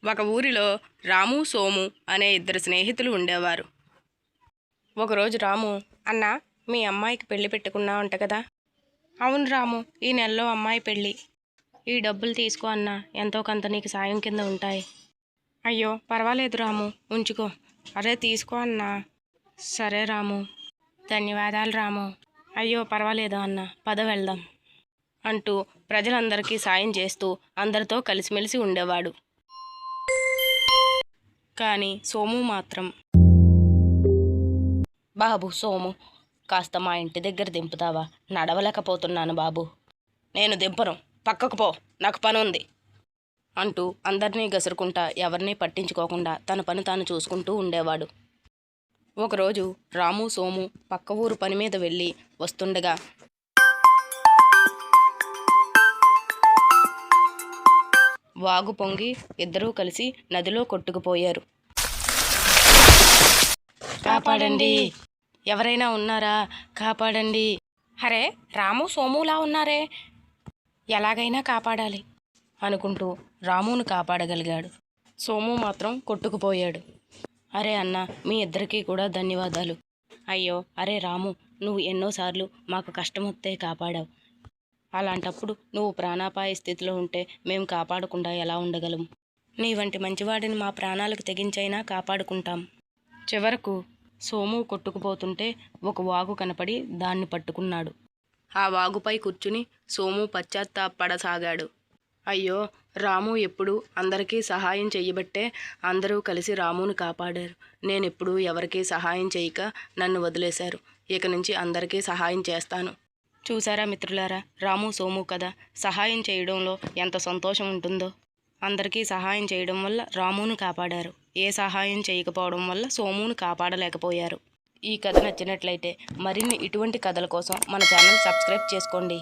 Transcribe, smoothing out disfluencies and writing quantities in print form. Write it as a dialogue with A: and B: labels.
A: ఒక ఊరిలో రాము సోము అనే ఇద్దరు స్నేహితులు ఉండేవారు. ఒకరోజు రాము, అన్నా, మీ అమ్మాయికి పెళ్లి పెట్టుకున్నావంట కదా? అవును రాము, ఈ నెలలో అమ్మాయి పెళ్ళి. ఈ డబ్బులు తీసుకో అన్నా, ఎంతో కొంత నీకు సాయం కింద ఉంటాయి. అయ్యో పర్వాలేదు రాము, ఉంచుకో. అరే తీసుకో అన్నా. సరే రాము, ధన్యవాదాలు రాము. అయ్యో పర్వాలేదు అన్న, పద వెళ్దాం అంటూ ప్రజలందరికీ సాయం చేస్తూ అందరితో కలిసిమెలిసి ఉండేవాడు. కానీ సోము మాత్రం, బాబు సోము, కాస్త మా ఇంటి దగ్గర దింపుతావా? నడవలేకపోతున్నాను బాబు. నేను దింపను, పక్కకు పో, నాకు పని ఉంది అంటూ అందరినీ గసురుకుంటా ఎవరినీ పట్టించుకోకుండా తన పని తాను చూసుకుంటూ ఉండేవాడు. ఒకరోజు రాము సోము పక్క ఊరు పని మీద వెళ్ళి వస్తుండగా వాగు పొంగి ఇద్దరూ కలిసి నదిలో కొట్టుకుపోయారు. కాపాడండి, ఎవరైనా ఉన్నారా? కాపాడండి. అరే రాము సోములా ఉన్నారే, ఎలాగైనా కాపాడాలి అనుకుంటూ రామును కాపాడగలిగాడు. సోము మాత్రం కొట్టుకుపోయాడు. అరే అన్న, మీ ఇద్దరికీ కూడా ధన్యవాదాలు. అయ్యో అరే రాము, నువ్వు ఎన్నోసార్లు మాకు కష్టమొత్తే కాపాడావు. అలాంటప్పుడు నువ్వు ప్రాణాపాయ స్థితిలో ఉంటే మేము కాపాడకుండా ఎలా ఉండగలం? నీ వంటి మంచివాడిని మా ప్రాణాలకు తెగించైనా కాపాడుకుంటాం. చివరకు సోము కొట్టుకుపోతుంటే ఒక వాగు కనపడి దాన్ని పట్టుకున్నాడు. ఆ వాగుపై కూర్చుని సోము పశ్చాత్తాపడసాగాడు. అయ్యో, రాము ఎప్పుడు అందరికీ సహాయం చెయ్యబట్టే అందరూ కలిసి రామును కాపాడారు. నేనెప్పుడూ ఎవరికీ సహాయం చేయక నన్ను వదిలేశారు. ఇక నుంచి అందరికీ సహాయం చేస్తాను. చూసారా మిత్రులారా, రాము సోము కథ. సహాయం చేయడంలో ఎంత సంతోషం ఉంటుందో. అందరికీ సహాయం చేయడం వల్ల రామును కాపాడారు. ఏ సహాయం చేయకపోవడం వల్ల సోమును కాపాడలేకపోయారు. ఈ కథ నచ్చినట్లయితే మరిన్ని ఇటువంటి కథల కోసం మన ఛానల్ సబ్స్క్రైబ్ చేసుకోండి.